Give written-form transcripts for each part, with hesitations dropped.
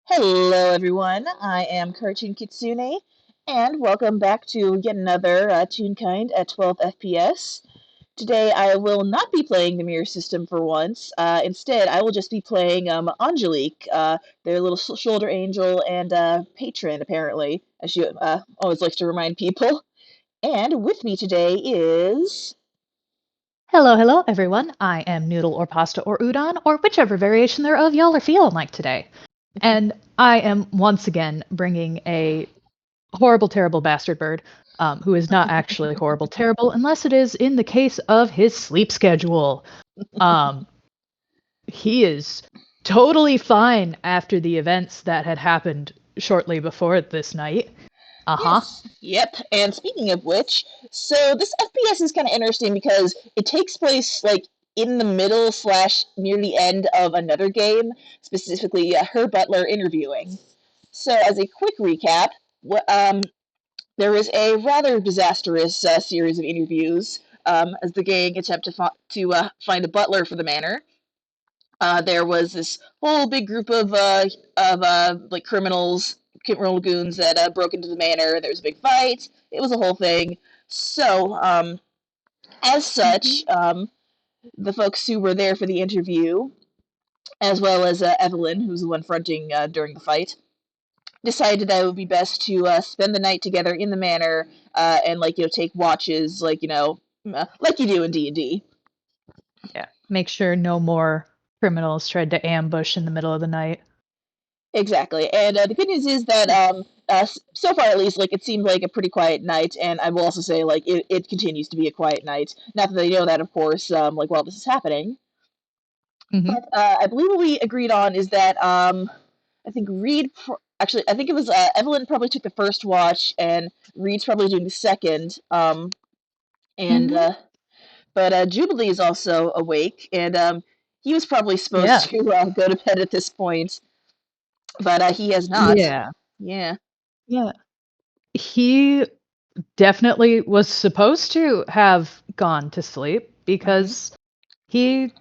Hello, everyone. I am Cartoon Kitsune, and welcome back to yet another Toonkind at 12 FPS. Today, I will not be playing the mirror system for once. Instead, I will just be playing Angelique, their little shoulder angel and patron, apparently, as she always likes to remind people. And with me today is. Hello, hello, everyone. I am Noodle or pasta or udon, or whichever variation thereof y'all are feeling like today. And I am once again bringing a horrible, terrible bastard bird, who is not actually horrible, terrible, unless it is in the case of his sleep schedule. Um, he is totally fine after the events that had happened shortly before this night. Uh-huh. Yes, yep. And speaking of which, so this FPS is kind of interesting because it takes place like in the middle slash near the end of another game, specifically her butler interviewing. So as a quick recap, there was a rather disastrous series of interviews as the gang attempt to find a butler for the manor. There was this whole big group of like criminal goons that broke into the manor. There was a big fight. It was a whole thing. So, as such, Mm-hmm. the folks who were there for the interview, as well as Evelyn, who was the one fronting during the fight, decided that it would be best to spend the night together in the manor and take watches, like you do in D&D. Yeah. Make sure no more criminals tried to ambush in the middle of the night. Exactly. And the good news is that so far at least, like it seemed like a pretty quiet night, and I will also say like it continues to be a quiet night. Not that they know that, of course, like while this is happening. Mm-hmm. But I believe what we agreed on is that I think actually I think it was Evelyn probably took the first watch, and Reed's probably doing the second. And Mm-hmm. but Jubilee is also awake, and he was probably supposed Yeah. to go to bed at this point, but he has not. Yeah. Yeah. Yeah. He definitely was supposed to have gone to sleep Mhm. because he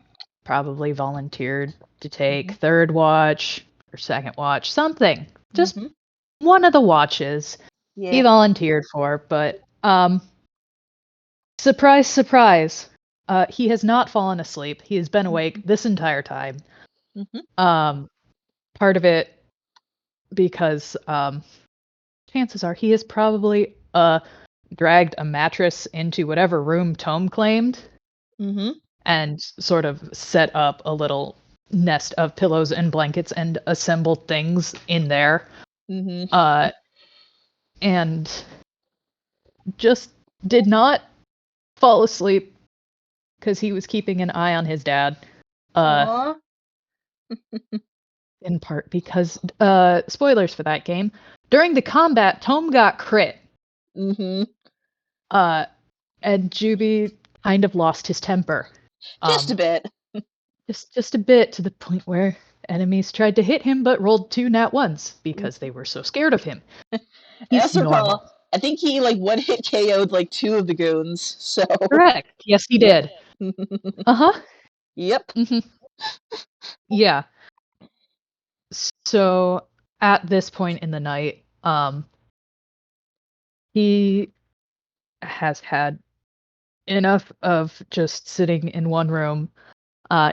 probably volunteered to take Mhm. third watch or second watch, something. Just Mhm. one of the watches he Yeah. volunteered for, but surprise, surprise. He has not fallen asleep. He has been awake Mhm. this entire time. Mhm. Um, Part of it because chances are he has probably dragged a mattress into whatever room Tome claimed Mhm. and sort of set up a little nest of pillows and blankets and assembled things in there. Mhm. Uh, and just did not fall asleep because he was keeping an eye on his dad. Uh, Aw. in part because spoilers for that game. During the combat, Tome got crit. Mhm. Uh, and Juby kind of lost his temper. Just Um, a bit. just a bit to the point where enemies tried to hit him but rolled two nat ones because Mhm. they were so scared of him. I He's also normal. recall. I think he like one hit KO'd like two of the goons. So. Correct. Yes, he Yep. did. Uh-huh. Yep. Hmm. Yeah. So at this point in the night, he has had enough of just sitting in one room.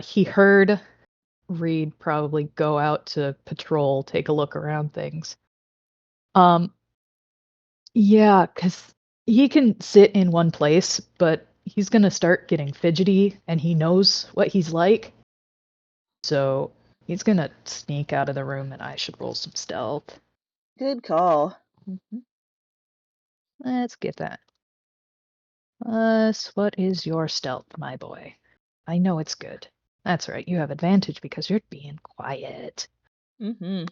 He heard Reed probably go out to patrol, take a look around things. Um, yeah, because he can sit in one place, but he's gonna start getting fidgety, and he knows what he's like. So he's gonna sneak out of the room, and I should roll some stealth. Good call. Mhm. Let's get that. What is your stealth, my boy? I know it's good. That's right, you have advantage because you're being quiet. Mhm.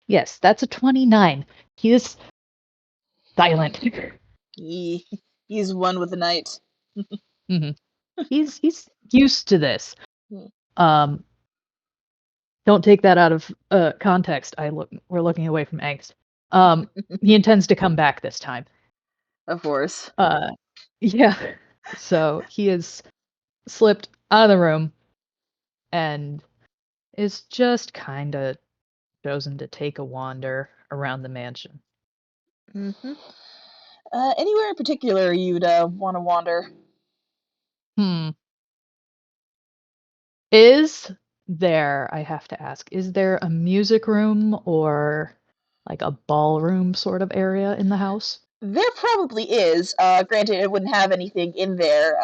Yes, that's a 29. He is silent. He, he's one with the night. Hmm. He's used to this. Um, don't take that out of context. We're looking away from angst. He intends to come back this time. Of course. Uh, yeah. So he has slipped out of the room and is just kind of chosen to take a wander around the mansion. Mm-hmm. Anywhere in particular you'd want to wander? Hmm. Is there, I have to ask, is there a music room or like a ballroom sort of area in the house? There probably is. Granted, it wouldn't have anything in there.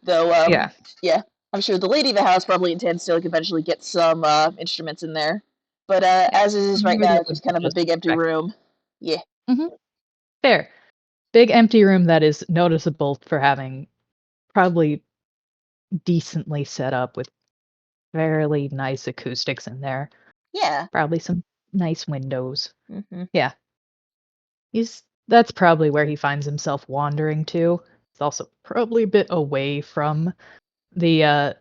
Though, Yeah. yeah, I'm sure the lady of the house probably intends to like eventually get some instruments in there. But Yeah. as it is right Maybe now, it it's would just be kind of a just big empty expected. room. Yeah, Mhm. Fair. Big empty room that is noticeable for having probably decently set up with fairly nice acoustics in there. yeah. Probably some nice windows. Hmm. Yeah. He's That's probably where he finds himself wandering to. It's also probably a bit away from the uh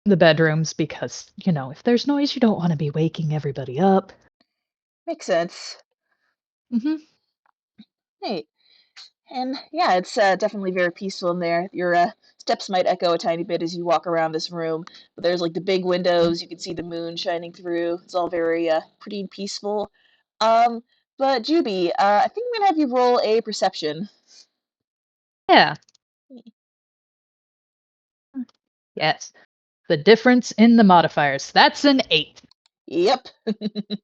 the bedrooms because, if there's noise, you don't want to be waking everybody up. Makes sense. Mhm. Hey, and yeah, it's definitely very peaceful in there. Your steps might echo a tiny bit as you walk around this room, but there's like the big windows. You can see the moon shining through. It's all very pretty and peaceful. Um, but Juby, I think I'm gonna have you roll a perception. Yeah. Yes. The difference in the modifiers. That's an 8. Yep. He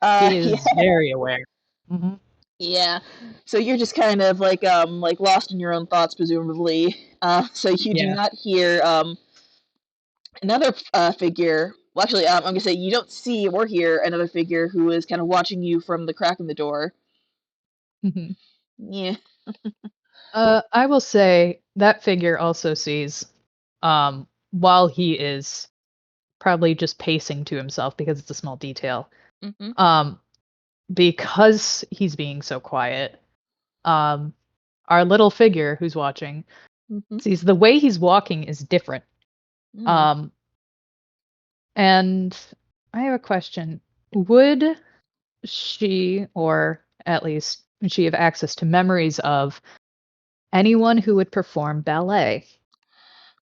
Yeah, is very aware. Mhm. yeah. So you're just kind of like lost in your own thoughts, presumably. So you do Yeah. not hear another figure. Well, actually, I'm gonna say you don't see or hear another figure who is kind of watching you from the crack in the door. Mhm. Yeah. I will say that figure also sees, while he is probably just pacing to himself because it's a small detail, Mhm. um, because he's being so quiet, um, our little figure who's watching Mhm. sees the way he's walking is different. Mm. Um, and I have a question. Would she, or at least she, have access to memories of anyone who would perform ballet?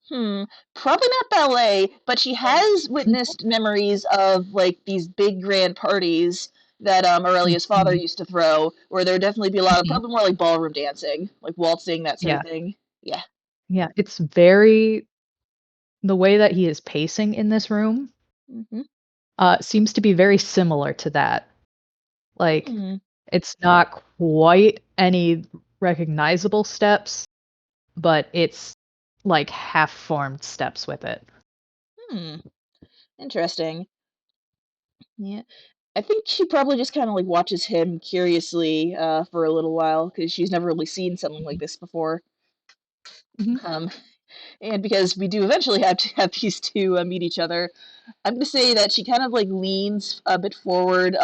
Hmm. Probably not ballet, but she has witnessed memories of like these big grand parties that Aurelia's father Mhm. used to throw, where there'd definitely be a lot of Mhm. probably more like ballroom dancing, like waltzing, that sort of Yeah. thing. Yeah. Yeah, it's very the way that he is pacing in this room, Mhm. seems to be very similar to that. Like, Hmm. it's not quite any recognizable steps, but it's like half-formed steps with it. Hmm. Interesting. Yeah. I think she probably just kind of like watches him curiously for a little while because she's never really seen something like Mhm. this before. Mhm. Um, and because we do eventually have to have these two meet each other, I'm gonna say that she kind of like leans a bit forward,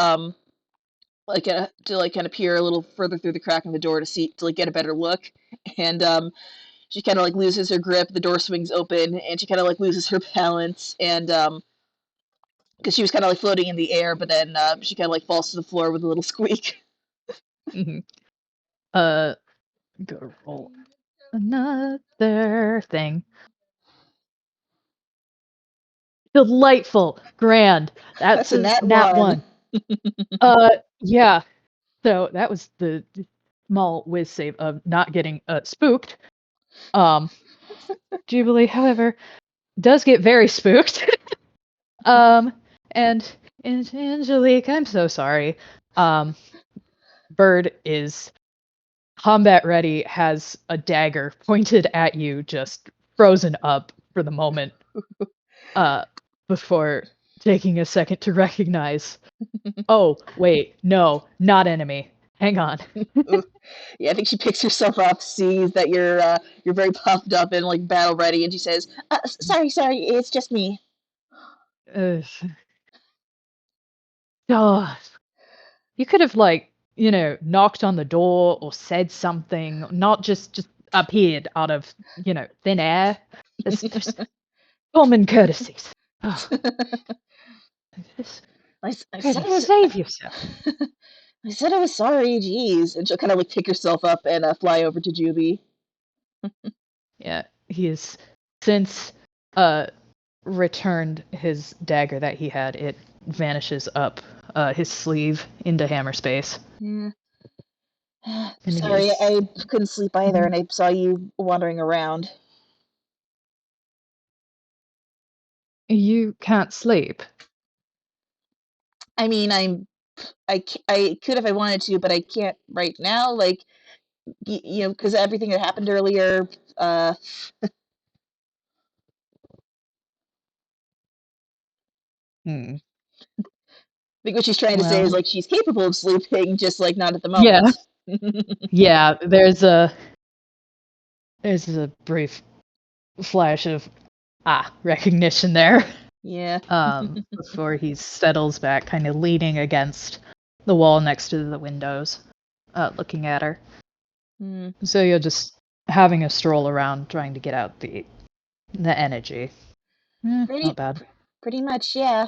like to like kind of peer a little further through the crack in the door to see to like get a better look, and she kind of like loses her grip. The door swings open, and she kind of like loses her balance, and because she was kind of like floating in the air, but then she kind of like falls to the floor with a little squeak. Mhm. Uh, go roll another thing. Delightful, grand. That's That's a a nat nat one. 1. Yeah. So that was the small whiz save of not getting spooked. Um, Jubilee, however, does get very spooked. um, and Angelique, I'm so sorry. Um, Bird is combat ready, has a dagger pointed at you, just frozen up for the moment. Uh, before taking a second to recognize. Oh, wait, no, not enemy. Hang on. Ooh. Yeah, I think she picks herself up, sees that you're very puffed up and like battle ready, and she says, sorry, it's just me." Ugh. Oh, you could have knocked on the door or said something, not just appeared out of, thin air. There's common courtesies. Oh, just I try said to I was. save yourself. I said I was sorry. Jeez, and she'll kind of like pick herself up and fly over to Juby. Yeah, he has since uh returned his dagger that he had. It vanishes up his sleeve into hammer space. Yeah. And he Sorry, is. I couldn't sleep either, and I saw you wandering around. You can't sleep. I mean, I could if I wanted to, but I can't right now. Like, you know, because everything that happened earlier. Uh, Hmm. I think what she's trying to say is Well, like she's capable of sleeping, just like not at the yeah, moment. yeah. There's a brief flash of recognition there. Yeah. Before he settles back, kind of leaning against the wall next to the windows, looking at her. Hmm. So you're just having a stroll around, trying to get out the energy. Pretty, Not bad. pretty much, yeah.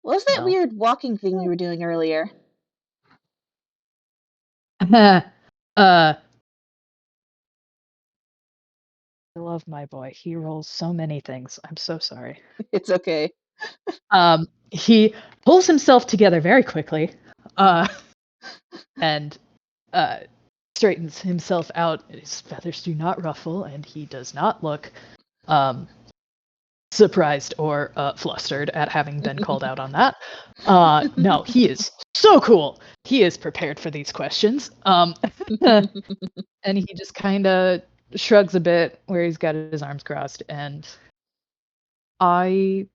What was that Well, weird walking thing we were doing earlier? I love my boy. He rolls so many things. I'm so sorry. It's okay. He pulls himself together very quickly, uh, and uh, straightens himself out. His feathers do not ruffle, and he does not look um, surprised or flustered at having been called out on that. No, he is so cool. He is prepared for these questions. And he just kind of shrugs a bit where he's got his arms crossed, and I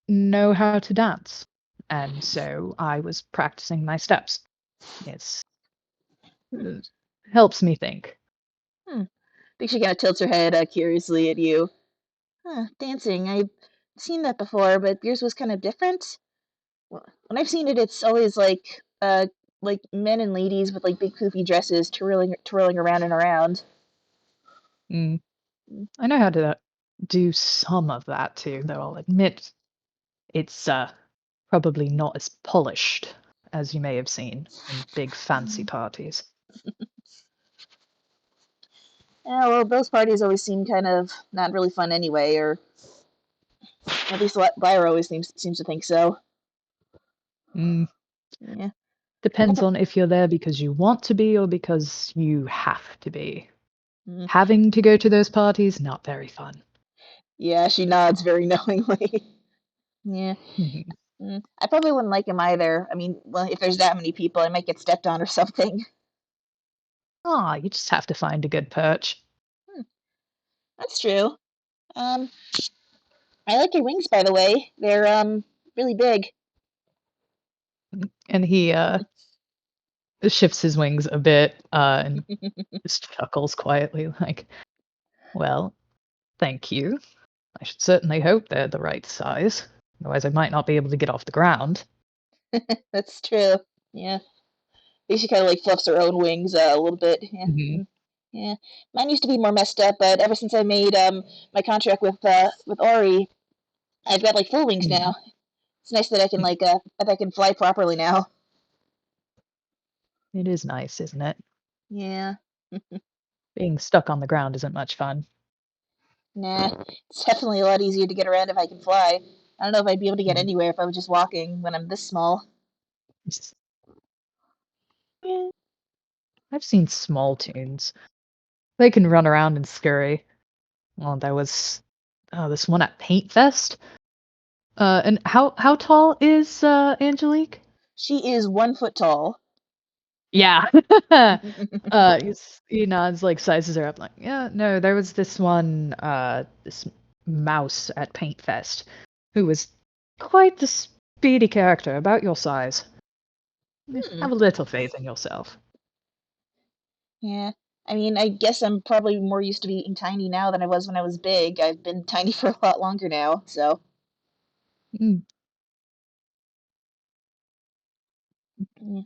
know how to dance. And so I was practicing my steps. It's helps me think. Hmm. I think she kind of tilts her head curiously at you. Huh, dancing. I've seen that before, but yours was kind of different. When I've seen it, it's always like men and ladies with like big poofy dresses twirling around and around. Mm, I know how to do some of that too, though I'll admit it's probably not as polished as you may have seen in big fancy parties. Yeah, well, those parties always seem kind of not really fun anyway, or at least Lyra always seems to think so. Mm, Yeah, I depends never. on if you're there because you want to be or because you have to be. Mm, Having to go to those parties, not very fun. yeah, she nods very knowingly. Yeah, I probably wouldn't like him either. I mean, well, if there's that many people, I might get stepped on or something. You just have to find a good perch. Hmm, that's true. Um, I like your wings, by the way. They're really big. And he shifts his wings a bit and just chuckles quietly, like, well, thank you. I should certainly hope they're the right size. Otherwise, I might not be able to get off the ground. That's true. Yeah. I think she kind of like fluffs her own wings a little bit. Yeah. Hmm. Yeah. Mine used to be more messed up, but ever since I made my contract with Ori, I've got like full wings now. It's nice that I can fly properly now. It is nice, isn't it? Yeah. Being stuck on the ground isn't much fun. Nah. It's definitely a lot easier to get around if I can fly. I don't know if I'd be able to get Mm. anywhere if I was just walking when I'm this small. Yeah, I've seen small tunes. They can run around and scurry. Well, there was this one at Paint Fest. And how tall is Angelique? She is 1 foot tall. Yeah. He nods, like sizes her up, like, yeah, no, there was this one, this mouse at Paint Fest who was quite the speedy character, about your size. Hmm. Have a little faith in yourself. Yeah. I mean, I guess I'm probably more used to being tiny now than I was when I was big. I've been tiny for a lot longer now, so. Mm. Yeah.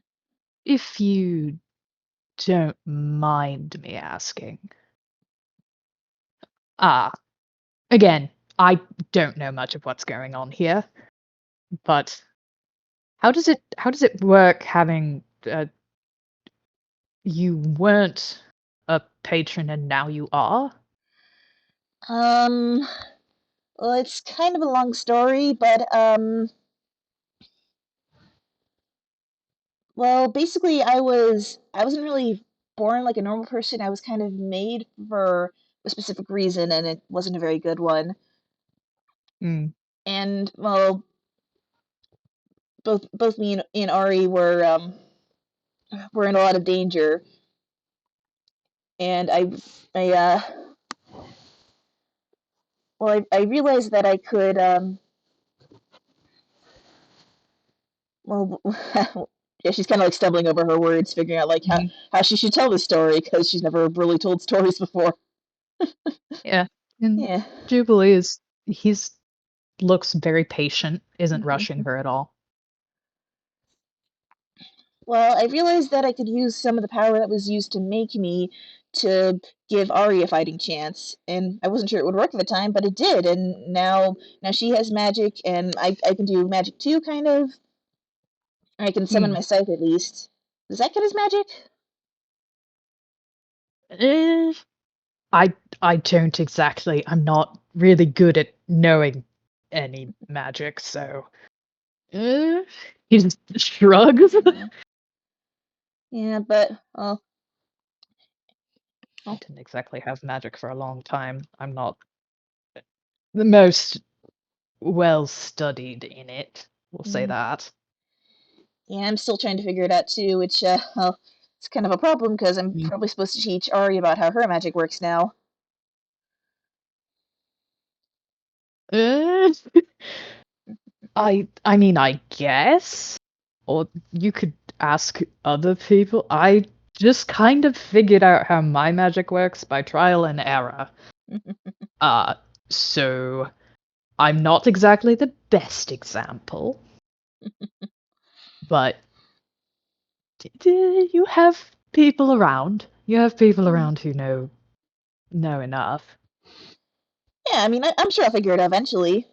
If you don't mind me asking. Ah, again, I don't know much of what's going on here, but how does it work having you weren't a patron and now you are? Um, well, it's kind of a long story, but Well, basically, I wasn't really born like a normal person. I was kind of made for a specific reason, and it wasn't a very good one. Mm. And well, both me and Ari were in a lot of danger, and I I realized that I could well yeah, she's kind of like stumbling over her words, figuring out like Mhm. how she should tell this story because she's never really told stories before. Yeah. And Yeah. Jubilee he's looks very patient, isn't rushing Mhm. her at all. Well, I realized that I could use some of the power that was used to make me to give Ari a fighting chance, and I wasn't sure it would work at the time, but it did, and now she has magic, and I can do magic too, kind of. Or I can summon Hmm. my scythe at least. Does that count as magic? Eh, I I don't exactly. I'm not really good at knowing any magic, so eh, he just shrugs. Yeah, yeah, but I oh, didn't exactly have magic for a long time. I'm not the most well studied in it. We'll say mm, that. yeah, I'm still trying to figure it out too, which well, it's kind of a problem because I'm Mm. probably supposed to teach Ari about how her magic works now. Eh, I mean, I guess, or you could ask other people. I just kind of figured out how my magic works by trial and error. Uh, so I'm not exactly the best example, but you have people around. You have people Mm. around who know enough. Yeah, I mean, I'm sure I'll figure it out eventually.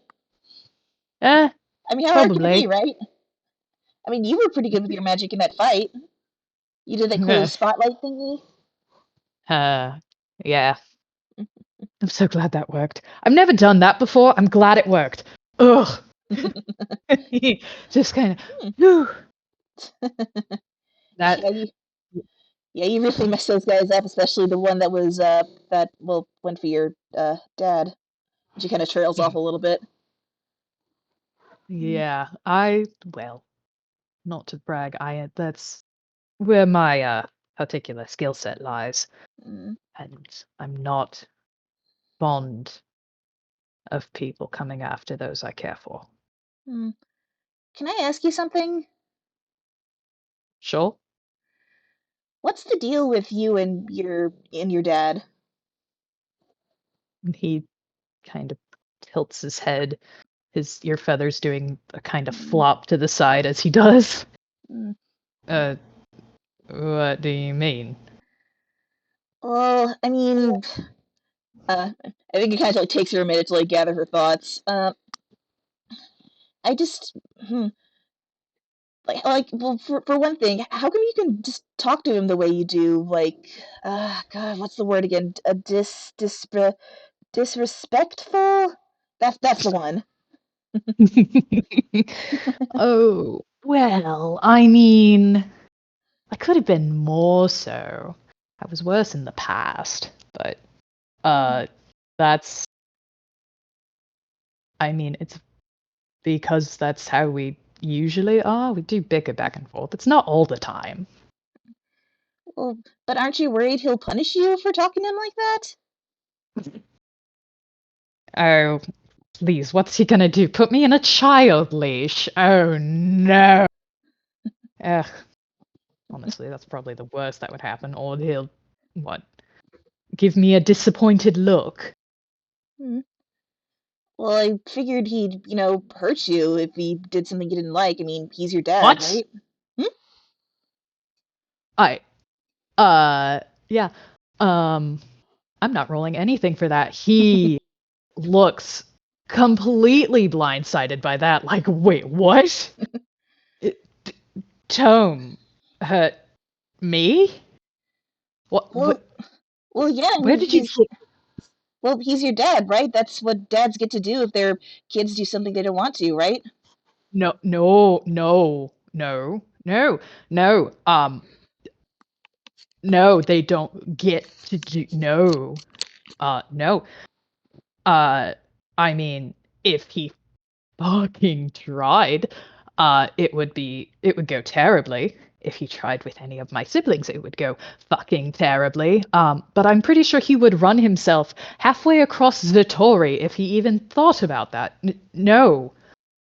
Eh, I mean, how hard can it be, probably. right? I mean, you were pretty good with your magic in that fight. You did that cool spotlight thingy. Uh, yeah. I'm so glad that worked. I've never done that before. I'm glad it worked. Ugh. Just kind of, Hmm. whew. That, Yeah, yeah, you really messed those guys up, especially the one that was that well went for your dad. She kind of trails off mm, a little bit. Mm, yeah, well, not to brag, that's where my particular skill set lies, mm, and I'm not fond of people coming after those I care for. mm. Can I ask you something? Sure. What's the deal with you and your dad? And he kind of tilts his head, his ear feathers doing a kind of Mm, flop to the side as he does. mm. Uh, what do you mean? Well, I mean, I think it kind of like takes her a minute to like gather her thoughts. I just hmm, like well for one thing, how come you can just talk to him the way you do? Like, God, what's the word again? A disrespectful? That's the one. Oh, well, I mean, I could have been more so. I was worse in the past, but uh that's I mean, it's because that's how we usually are. We do bicker back and forth. It's not all the time. Well, but aren't you worried he'll punish you for talking to him like that? Oh, please, what's he gonna do? Put me in a child leash? Oh no. Ugh, honestly, that's probably the worst that would happen. Or he'll, what, give me a disappointed look. Hmm. Well, I figured he'd, hurt you if he did something you didn't like. I mean, he's your dad, What? right? Hmm? I, yeah. Um, I'm not rolling anything for that. He looks completely blindsided by that. Like, wait, what? It, Tome hurt me? What? Well, well, yeah. I Where mean, did you? he's your dad, right? That's what dads get to do if their kids do something they don't want to, right? No, no, no, no. no, no, no, they don't get to do no. No. Uh, I mean, if he fucking tried, it would go terribly. If he tried with any of my siblings, it would go fucking terribly. But I'm pretty sure he would run himself halfway across Zatori if he even thought about that. No.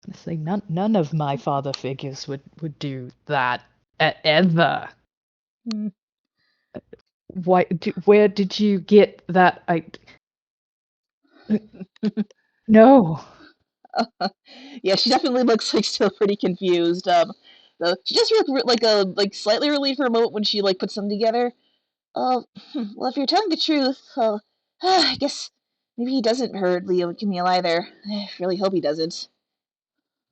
Honestly, none of my father figures would do that ever. Hmm. Where did you get that? No. Yeah, she definitely looks like still pretty confused. Though she does look like slightly relieved for a moment when she like puts them together. Well, if you're telling the truth, I guess maybe he doesn't hurt Leo and Camille either. I really hope he doesn't.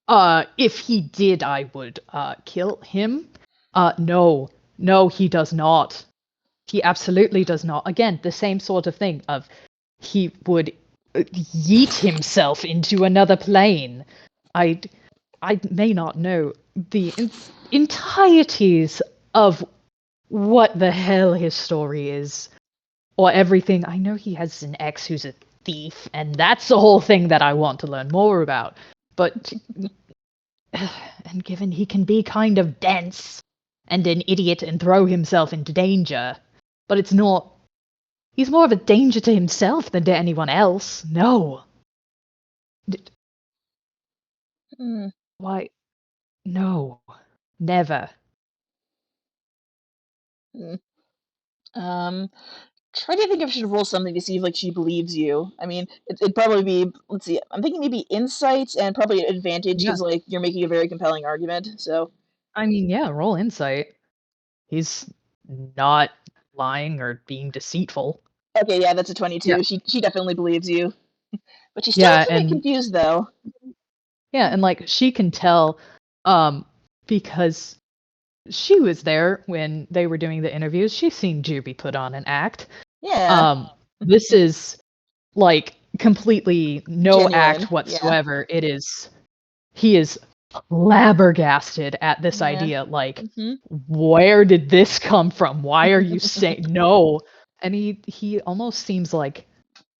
If he did, I would kill him. No, no, he does not. He absolutely does not. Again, the same sort of thing of he would yeet himself into another plane. I I may not know the entireties of what the hell his story is or everything. I know he has an ex who's a thief, and that's the whole thing that I want to learn more about. But and given he can be kind of dense and an idiot and throw himself into danger, but it's not. He's more of a danger to himself than to anyone else. No. Hmm. Why? No. Never. Hmm. Um, Try to think if I should roll something to see if like she believes you. I mean, it'd probably be, let's see, I'm thinking maybe insights and probably advantage Yeah. because like you're making a very compelling argument. So I mean, yeah, roll insight. He's not lying or being deceitful. okay, yeah, that's a Yeah. 22. She definitely believes you, but she still Yeah, looks a bit and confused though. yeah, and like she can tell um because she was there when they were doing the interviews. She's seen Juby put on an act. Yeah, Um this is like completely no genuine. act Yeah, whatsoever. He is flabbergasted at this yeah. idea. Like, Hmm. where did this come from? Why are you saying no? And he almost seems like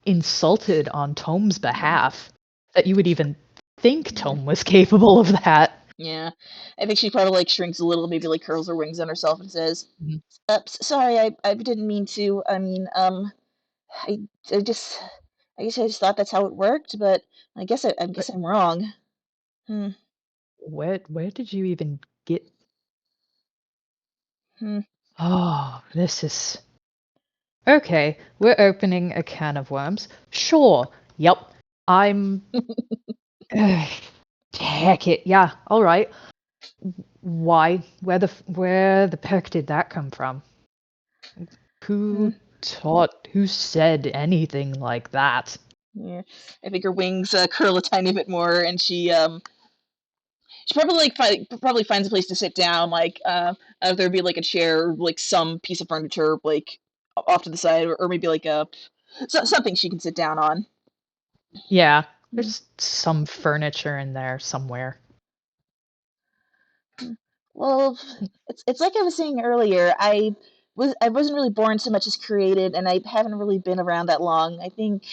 insulted on Tome's behalf that you would even think Yeah, Tome was capable of that. yeah. I think she probably like shrinks a little, maybe like curls her wings on herself and says, Mhm. Sorry, I didn't mean to. I mean, I, I just, I guess I just thought that's how it worked, but I But guess I'm wrong. Hmm. where did you even get? Hmm. Oh, this is okay. We're opening a can of worms. Sure. Yep. I'm. Heck it. Yeah. All right. Why? Where the peck did that come from? Hmm. Who taught? Who said anything like that? Yeah. I think her wings curl a tiny bit more, and she probably probably finds a place to sit down, like there'd be like a chair, or, like some piece of furniture, like off to the side, or maybe like a something she can sit down on. Yeah, Hmm. there's some furniture in there somewhere. Well, it's like I was saying earlier. I wasn't really born so much as created, and I haven't really been around that long. I think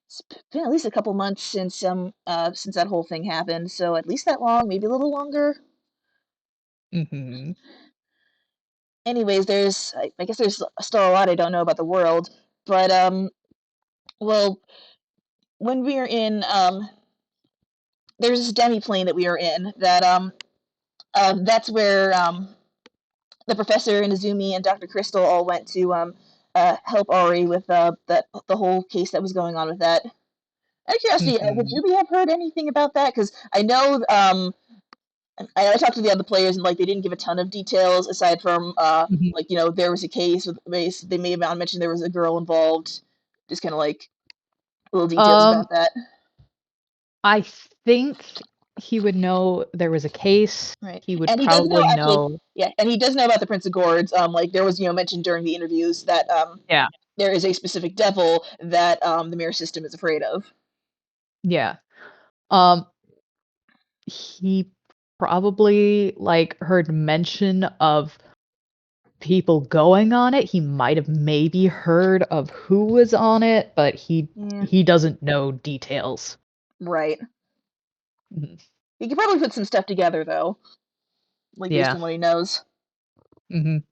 it's been at least a couple months since that whole thing happened. So at least that long, maybe a little longer. Hmm. Anyways, I guess there's still a lot I don't know about the world, but well, when we were in there's this demi plane that we were in that that's where the professor and Izumi and Dr. Crystal all went to help Ari with the whole case that was going on with that. Out of curiosity, would Hmm. you have heard anything about that? Because I know I talked to the other players and like they didn't give a ton of details aside from Hmm. like there was a case with they may have mentioned there was a girl involved, just kind of like little details Um, about that. I think he would know there was a case. Right. He would And he does know probably actually, know. yeah, and he does know about the Prince of Gourds. Like there was mentioned during the interviews that Yeah, there is a specific devil that the mirror system is afraid of. yeah. Um, he probably, like, heard mention of people going on it. He might have maybe heard of who was on it, but he Yeah. he doesn't know details. Right. Mhm. He could probably put some stuff together though, like based Yeah. on what he knows. Mhm.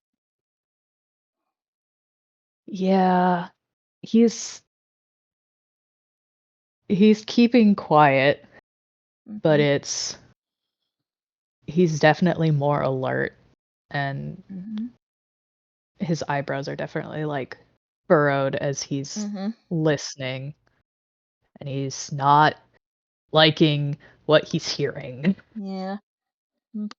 Yeah. He's he's keeping quiet, but Mhm. he's definitely more alert, and Mhm. his eyebrows are definitely, like, furrowed as he's Mhm. listening, and he's not liking what he's hearing. Yeah. Mm.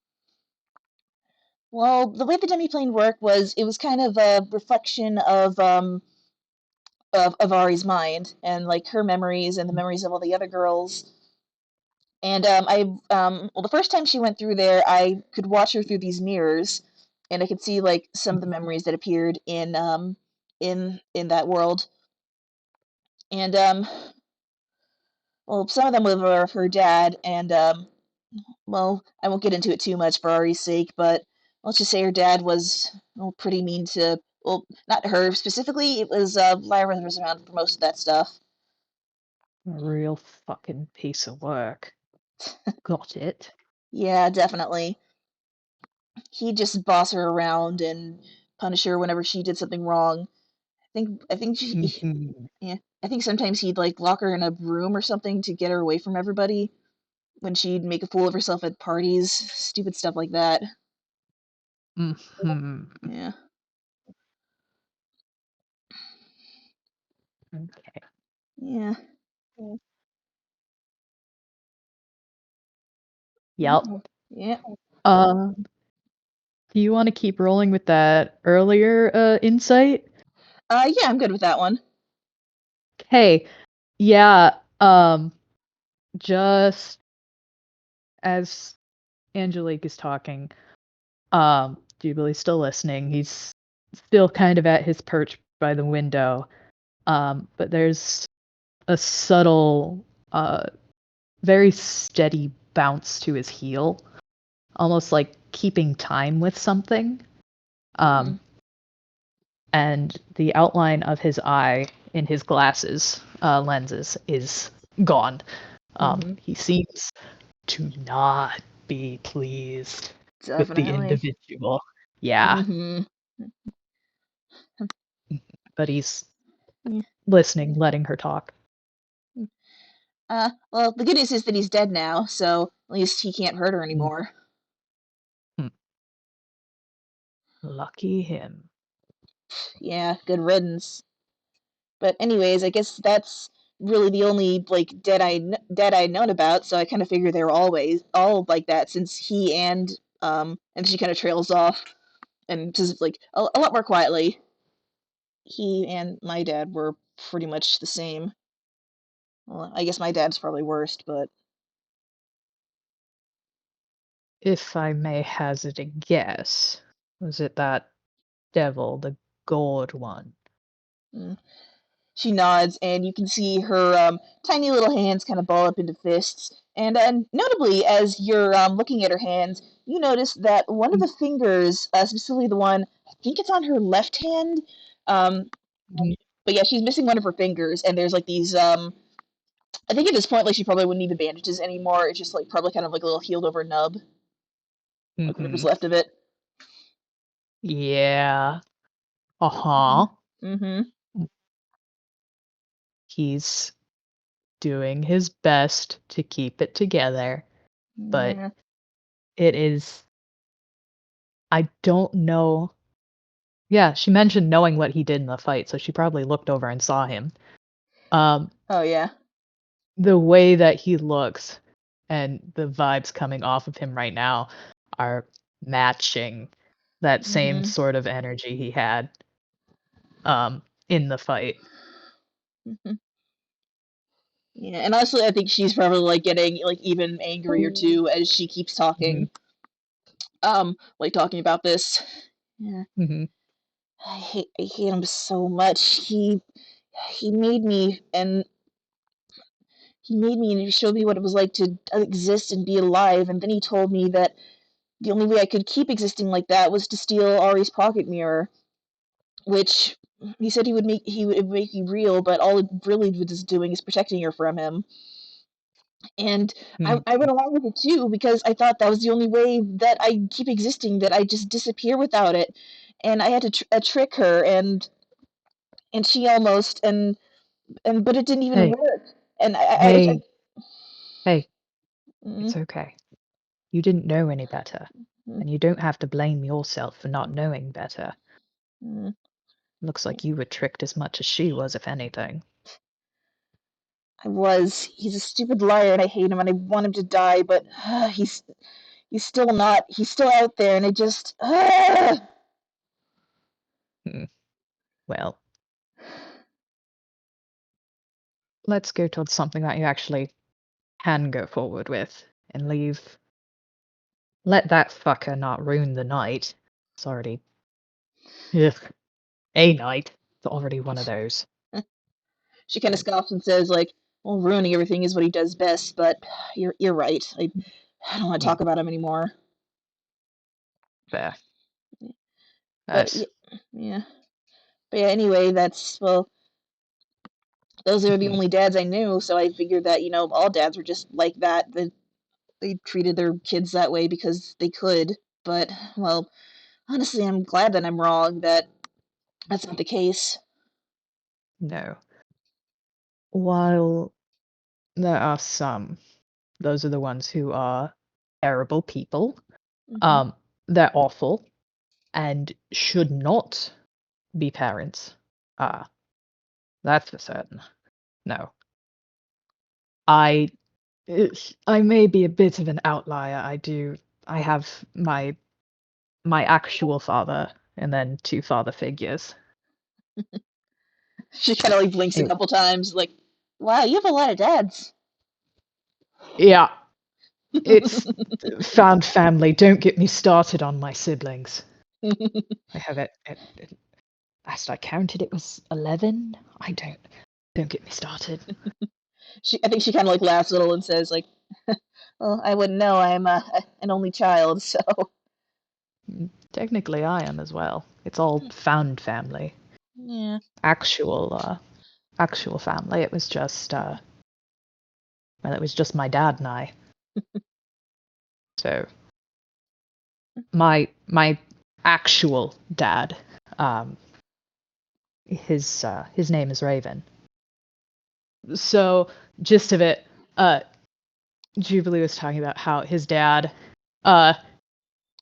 Well, the way the demiplane worked was it was kind of a reflection of Ari's mind and like her memories and the memories of all the other girls. And well, the first time she went through there, I could watch her through these mirrors, and I could see like some of the memories that appeared in that world. And well, some of them were of her dad, and well, I won't get into it too much for Ari's sake, but let's just say her dad was well, pretty mean to, well, not her specifically. It was Lyra was around for most of that stuff. A real fucking piece of work. Got it. Yeah, definitely. He'd just boss her around and punish her whenever she did something wrong. I think Mhm. yeah, I think sometimes he'd like lock her in a room or something to get her away from everybody when she'd make a fool of herself at parties, stupid stuff like that. Mhm. Yeah. Okay. Yeah. Yep. Yeah. Um, do you wanna keep rolling with that earlier, insight? Yeah, I'm good with that one. Okay. Yeah, just as Angelique is talking, Jubilee's still listening. He's still kind of at his perch by the window, but there's a subtle, very steady bounce to his heel, almost like keeping time with something. Um, Mm, and the outline of his eye in his glasses lenses is gone. mm-hmm. He seems to not be pleased with the Definitely. individual. Yeah, Mm-hmm. but he's Yeah. listening, letting her talk. Well, the good news is that he's dead now, so at least he can't hurt her Mm, anymore. mm. Lucky him. Yeah, good riddance. But anyways, I guess that's really the only like dead I'd known about. So I kind of figured they were always all like that since he and she kind of trails off and just like a lot more quietly. He and my dad were pretty much the same. Well, I guess my dad's probably worst, but If I may hazard a guess, was it that devil, the gourd one? mm. She nods, and you can see her tiny little hands kind of ball up into fists. And notably, as you're looking at her hands, you notice that one of the fingers, specifically the one, I think it's on her left hand, um, Mhm, but yeah, she's missing one of her fingers, and there's like these. I think at this point, like she probably wouldn't need the bandages anymore. It's just like probably kind of like a little healed over nub, like whatever's mhm. left of it. Yeah. Uh-huh. Mm-hmm. He's doing his best to keep it together, but Yeah. it is I don't know. Yeah, she mentioned knowing what he did in the fight, so she probably looked over and saw him. Um, Oh yeah. the way that he looks and the vibes coming off of him right now are matching that same Mm-hmm. sort of energy he had, in the fight. Mm-hmm. Yeah, and honestly, I think she's probably like getting like even angrier too as she keeps talking. Mhm, Like talking about this. Yeah, mhm, I hate him so much. He made me, and he made me and he showed me what it was like to exist and be alive, and then he told me that the only way I could keep existing like that was to steal Ari's pocket mirror, which he said he would make you real, but all it really was doing is protecting her from him. And Hmm. I went along with it too because I thought that was the only way that I keep existing, that I just disappear without it. And I had to trick her, and she almost and but it didn't even Hey, work. And hey, hey, mm, it's okay. You didn't know any better, mm, and you don't have to blame yourself for not knowing better. mm. Looks like you were tricked as much as she was, if anything. I was. He's a stupid liar, and I hate him, and I want him to die. But he's still not. He's still out there, and I just. Hmm. Well, let's go towards something that you actually can go forward with and leave. Let that fucker not ruin the night. It's already ugh, a night. It's already one of those. She kind of So scoffs and says, like, "Well, ruining everything is what he does best." But you're right. I don't want to hmm, talk about him anymore. fair. But Nice. yeah. But yeah. Anyway, that's well. Those are the Hmm. only dads I knew, so I figured that all dads were just like that. That they treated their kids that way because they could. But well, honestly, I'm glad that I'm wrong. That that's not the case. No. While there are some, those are the ones who are terrible people. Hmm. Um, they're awful and should not be parents. Ah, that's for certain. No. I I may be a bit of an outlier. I have my actual father and then two father figures. She kind of like blinks a It, couple times, like, "Wow, you have a lot of dads." yeah, it's found family. Don't get me started on my siblings. I have last I counted, it was 11. Don't get me started. I think she kind of like laughs a little and says, like, "Well, I wouldn't know. I'm an only child, so." Technically, I am as well. It's all found family. Yeah. Actual, actual family. Well, it was just my dad and I. So my actual dad, um, his name is Raven. So gist of it, uh, Jubilee was talking about how his dad, uh,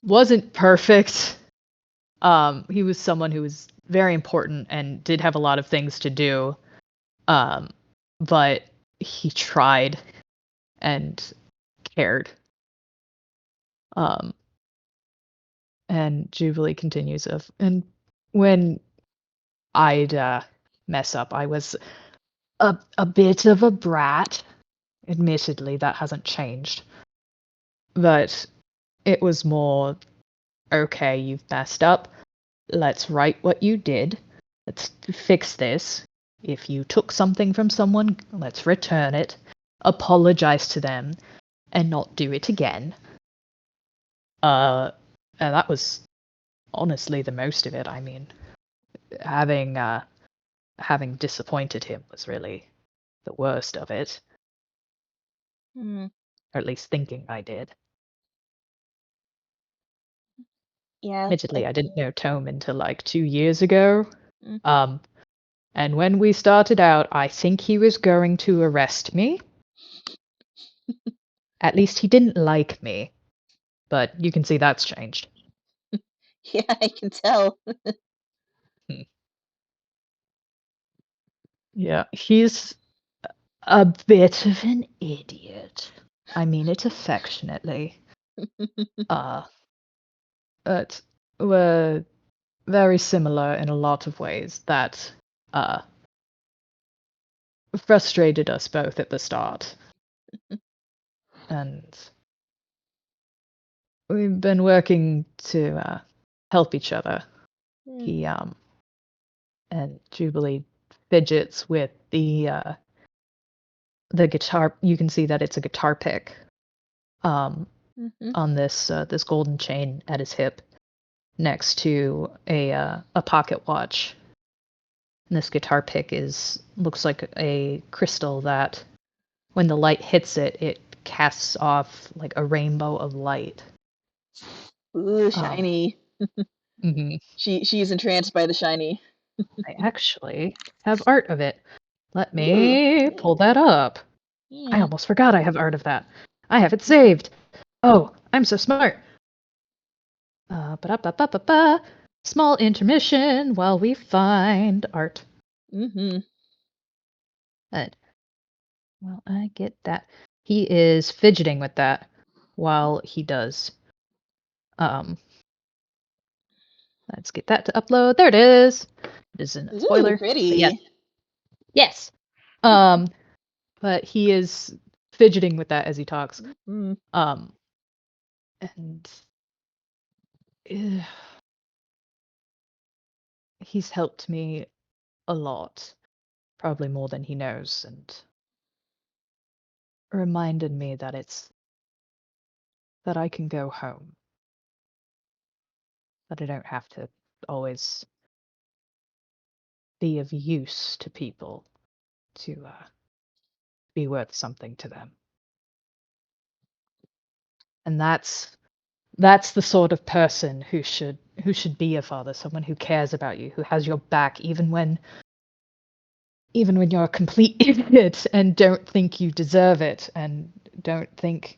wasn't perfect. He was someone who was very important and did have a lot of things to do. Um, but he tried and cared. Um, and Jubilee continues of, and when I'd mess up, I was a bit of a brat. Admittedly, that hasn't changed. But it was more, okay, you've messed up. Let's write what you did. Let's fix this. If you took something from someone, let's return it. Apologize to them and not do it again. Uh, and that was honestly the most of it. I mean, having having disappointed him was really the worst of it, Mm, or at least thinking I did. yeah. Admittedly, I didn't know Tome until like 2 years ago. Mm. Um, and when we started out, I think he was going to arrest me. At least he didn't like me, but you can see that's changed. Yeah, I can tell. Hmm. Yeah, he's a bit of an idiot. I mean it affectionately. Uh, but we're very similar in a lot of ways that uh, frustrated us both at the start. And we've been working to help each other. Mm, He and Jubilee fidgets with the the guitar. You can see that it's a guitar pick on this golden chain at his hip, next to a pocket watch. And this guitar pick looks like a crystal that, when the light hits it, it casts off like a rainbow of light. Ooh, shiny. Mm-hmm. She's entranced by the shiny. I actually have art of it. Let Ooh. me pull that up. I Yeah. almost forgot I have art of that. I have it saved. Oh, I'm so smart. Ba-da-ba-ba-ba-ba. Small intermission while we find art. Mm-hmm. And well, I get that. He is fidgeting with that while he does. Um, let's get that to upload. There it is. It isn't a Ooh, spoiler, but yes, pretty. yes. Um, but he is fidgeting with that as he talks. Mm. And uh, he's helped me a lot, probably more than he knows, and reminded me that I can go home, that I don't have to always be of use to people to be worth something to them. And that's the sort of person who should be a father, someone who cares about you, who has your back even when you're a complete idiot and don't think you deserve it, and don't think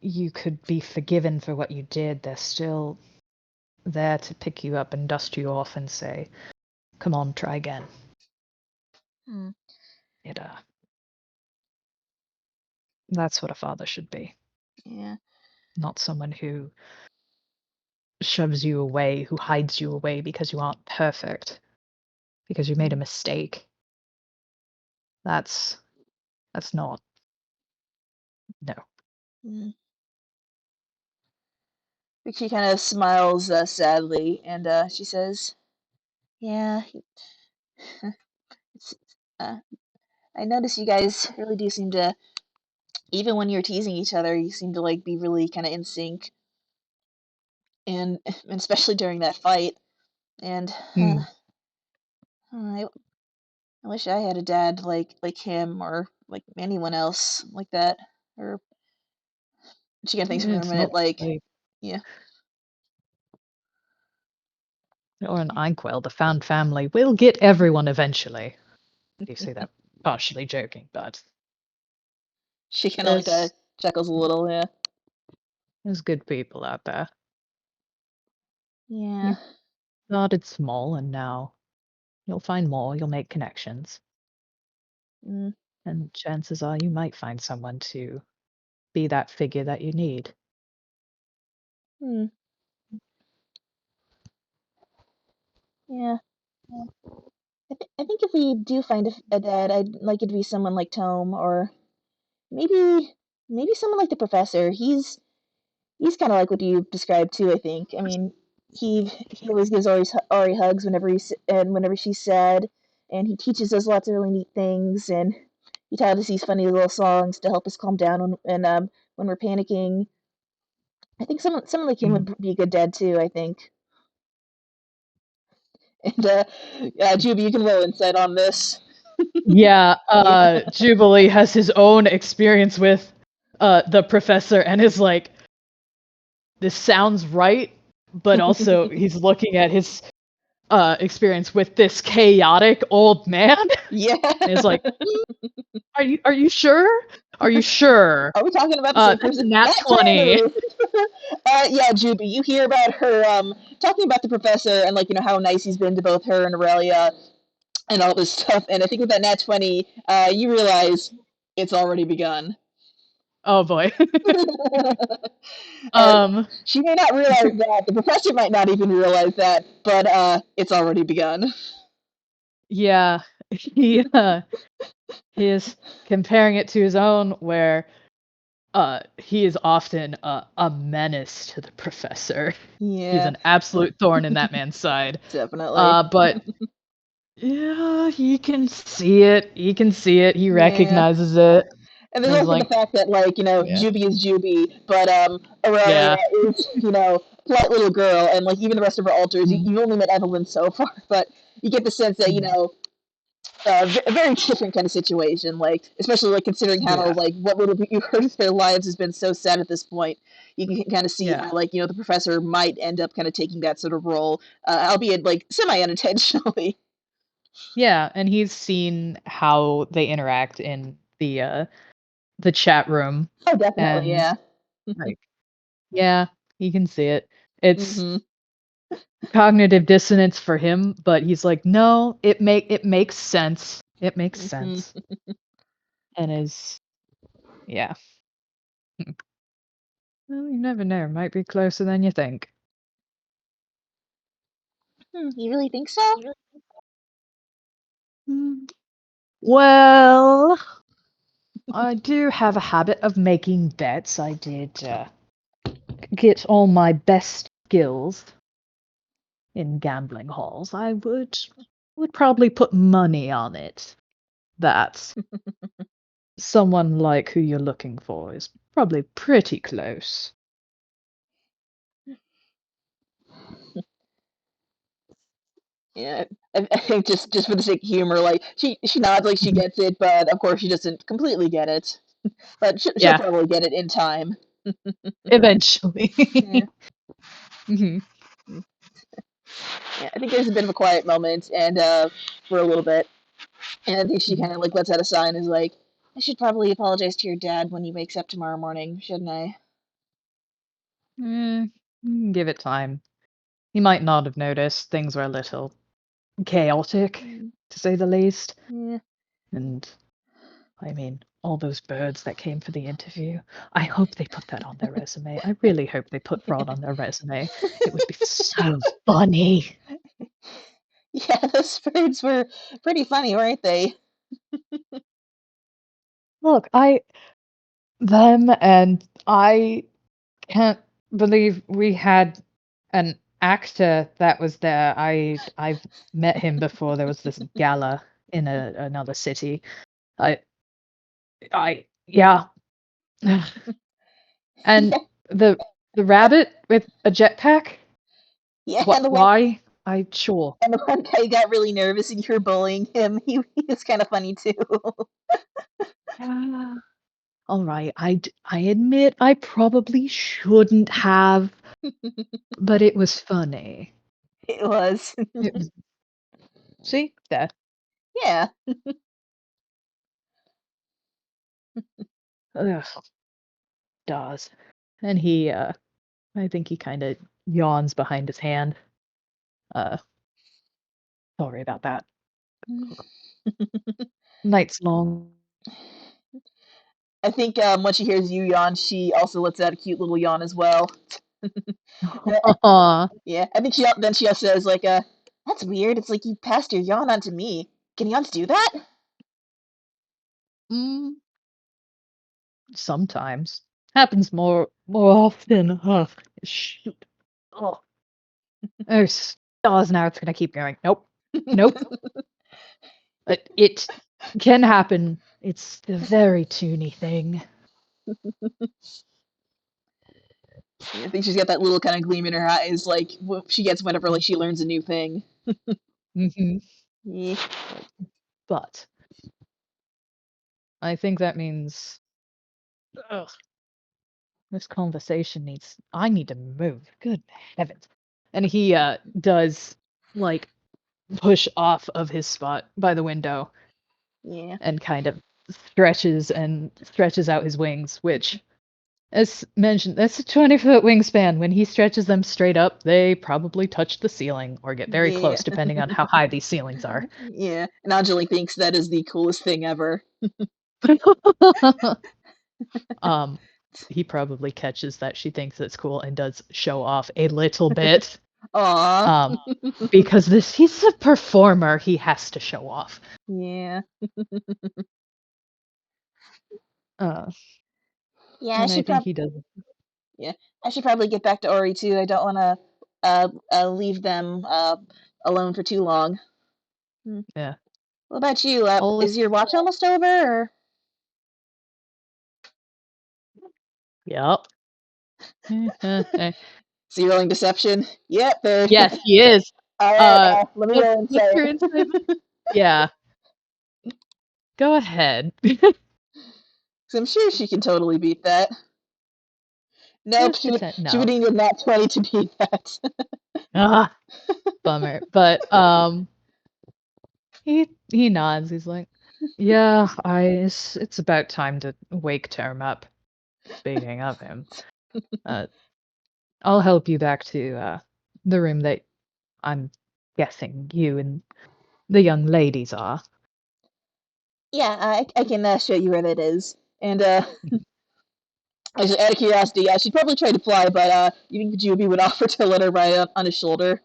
you could be forgiven for what you did. They're still there to pick you up and dust you off and say, "Come on, try again." Mm. It That's what a father should be, Yeah. not someone who shoves you away, who hides you away because you aren't perfect, because you made a Mm. mistake. That's not, no. Mm. She kind of smiles sadly, and she says, "Yeah, it's, uh, I notice you guys really do seem to, even when you're teasing each other, you seem to like be really kind of in sync, and, and especially during that fight. And Mm. I, I wish I had a dad like him, or like anyone else like that." Or she kind of thinks for a It's minute, not like, like, "Yeah, or an inkwell, the found family will get everyone eventually. You say that partially joking, but she kind of like there's chuckles a little, yeah. there's good people out there. Yeah. You started small, and now you'll find more, you'll make connections, Mm, and chances are you might find someone to be that figure that you need. mm, yeah. I think if we do find a dad, I'd like it to be someone like Tome, or maybe someone like the professor. He's kind of like what you described too. I think. I mean, he always gives Ari hugs whenever she's sad, and he teaches us lots of really neat things, and he taught us these funny little songs to help us calm down when we're panicking. I think someone like him Mm. would be a good dad too. I think. And Juby, you can roll insight on this. Yeah, Yeah. Jubilee has his own experience with the professor and is like, this sounds right, but also he's looking at his experience with this chaotic old man Yeah. and is like, are you sure? Are you sure? Are we talking about the same That's a person? nat Nat 20. 20! Yeah, Juby, you hear about her talking about the professor, and like, how nice he's been to both her and Aurelia and all this stuff. And I think with that Nat 20, you realize it's already begun. Oh boy. And um she may not realize that. The professor might not even realize that, but it's already begun. yeah, he is comparing it to his own, where he is often a menace to the professor. He's Yeah, an absolute thorn in that man's side. definitely. But Yeah, he can see it. He can see it. He Yeah. recognizes it. And And there's he's also the like, fact that, like, yeah, Juby is Juby, but Aurelia yeah, is, a polite little girl, and like even the rest of her alters, mhm, you've only met Evelyn so far, but you get the sense that mhm, a very different kind of situation, like especially like considering how yeah, like what little bit you heard of their lives has been so sad at this point. You can kind of see yeah, how like the professor might end up kind of taking that sort of role, albeit like semi unintentionally. yeah. And he's seen how they interact in the chat room, Oh, definitely, and yeah. like, yeah, he can see it. It's Mhm. cognitive dissonance for him, but he's like, no, it makes sense. It makes Mhm. sense, and is yeah. Well, you never know. Might be closer than you think. You really think so? Mm, well, I do have a habit of making bets. I did get all my best skills in gambling halls. I would probably put money on it that someone like who you're looking for is probably pretty close. Yeah, I think just for the sake of humor, like she nods like she Mhm. gets it, but of course she doesn't completely get it. But she'll Yeah, probably get it in time. Yeah. eventually. Mhm, Yeah, I think there's a bit of a quiet moment, and for a little bit, and I think she mhm. kind of like lets out a sigh and is like, "I should probably apologize to your dad when he wakes up tomorrow morning, shouldn't I?" Give it time. He might not have noticed. Things were a little chaotic, Mm, to say the least. yeah. And I mean, all those birds that came for the interview. I hope they put that on their resume. I really hope they put fraud on their resume. It would be so funny. Yeah, those birds were pretty funny, weren't they? Look, them and I can't believe we had an actor that was there. I've met him before. There was this gala in another city. I yeah. And Yeah, the rabbit with a jetpack? yeah, What why? I sure. and the one guy got really nervous and you were bullying him. He was kind of funny too. Yeah. All right. I admit I probably shouldn't have, but it was funny. It was. It was see? There. Yeah. Ugh, does. And I think he kind of yawns behind his hand. Uh, sorry about that. Night's long. I think when she hears you yawn, she also lets out a cute little yawn as well. Aw. Yeah, I think she also says like, "That's weird. It's like you passed your yawn on to me. Can yawns do that?" Mm, sometimes. Happens more often. Ugh, shoot. Oh, oh, stars now it's gonna keep going. Nope. Nope. It can happen. It's a very toony thing. I think she's got that little kind of gleam in her eyes, like she gets whenever like she learns a new thing. Mhm. Yeah. But I think that means ugh, this conversation needs I need to move. Good heavens. And he does like push off of his spot by the window Yeah. and kind of stretches out his wings, which as mentioned, that's a 20-foot wingspan. When he stretches them straight up, they probably touch the ceiling or get very Yeah. close, depending on how high these ceilings are. Yeah. And Angelique thinks that is the coolest thing ever. um, he probably catches that she thinks it's cool and does show off a little bit. Aw. Um, because he's a performer, he has to show off. Yeah. Uh, Yeah, I and I should think probably. he does. Yeah, I should probably get back to Ori too. I don't want to leave them alone for too long. Yeah. What about you? All Is is your watch almost over? Or? Yep. So you're rolling deception? Yep, there. Yes, he is. Alright, Uh, let me roll what's insight. your insight? Yeah. Go ahead. So I'm sure she can totally beat that. Nope, Just pretend. she would No. need a nat 20 to beat that. Ah, bummer. But he nods. He's like, "Yeah, it's about time to wake Term up. Speaking of him, uh, I'll help you back to the room that I'm guessing you and the young ladies are." Yeah, I can show you where that is. And Mhm. just out of curiosity, she'd probably try to fly, but you think Juby would offer to let her ride on his shoulder?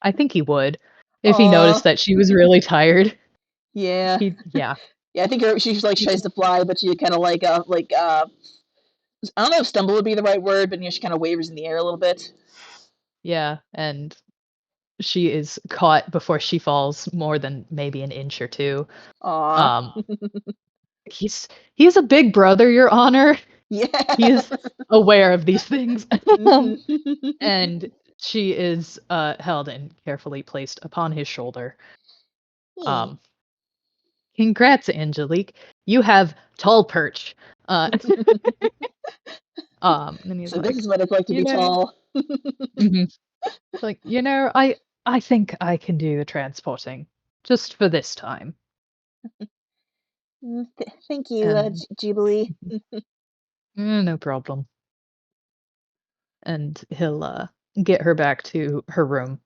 I think he would if he Aw, noticed that she was really tired. yeah. Yeah, Yeah, I think she like he, tries to fly, but she kind of I don't know if stumble would be the right word, but she kind of wavers in the air a little bit. yeah, and she is caught before she falls more than maybe an inch or two. Aw. Um, he's a big brother, Your Honor. Yeah. He is aware of these things. Mhm. And she is held and carefully placed upon his shoulder. Yeah. Um, Congrats, Angelique. You have tall perch. Uh, and he's So this like, is what it's like to you be know, tall. mhm. Like, I think I can do the transporting just for this time. Thank you, And Jubilee. no problem. And he'll get her back to her room.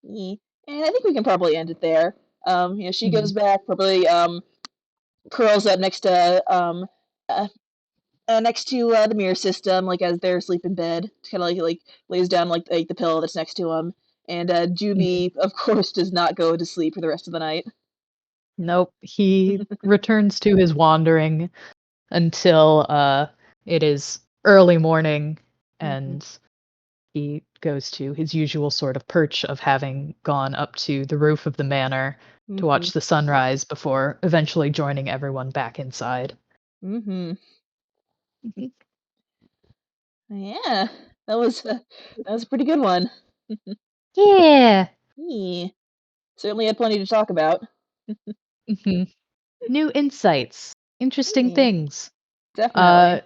Yeah. And I think we can probably end it there. She Hmm. goes back, probably curls up uh, next to the mirror system, like as they're asleep in bed, kind of like lays down like the pillow that's next to him. And Hmm. Juby, of course, does not go to sleep for the rest of the night. Nope. He returns to his wandering until it is early morning, Hmm. and he goes to his usual sort of perch of having gone up to the roof of the manor to Hmm. watch the sunrise before eventually joining everyone back inside. Hmm. Mhm. Yeah, that was a pretty good one. Yeah. Yeah, certainly had plenty to talk about. Hmm. New insights, interesting Yeah, things. definitely. Uh,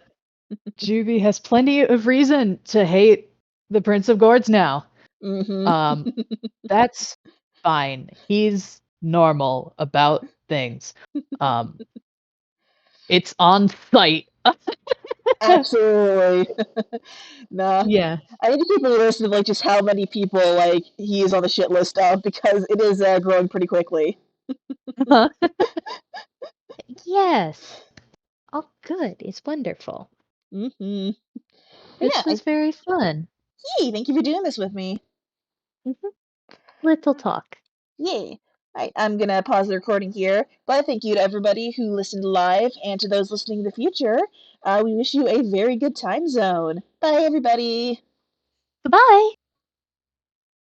Juby has plenty of reason to hate the Prince of Gourds now. Hmm. Um, that's fine. He's normal about things. Um, it's on site. Absolutely. Nah, Yeah. I need to keep a list of like just how many people like he is on the shit list of because it is growing pretty quickly. Yes. Oh, good. It's wonderful. Hmm. But This yeah, was very fun. yay! Thank you for doing this with me. Mhm. Little talk. Yay! Alright, I'm gonna pause the recording here. But thank you to everybody who listened live, and to those listening in the future. We wish you a very good time zone. Bye, everybody. Goodbye.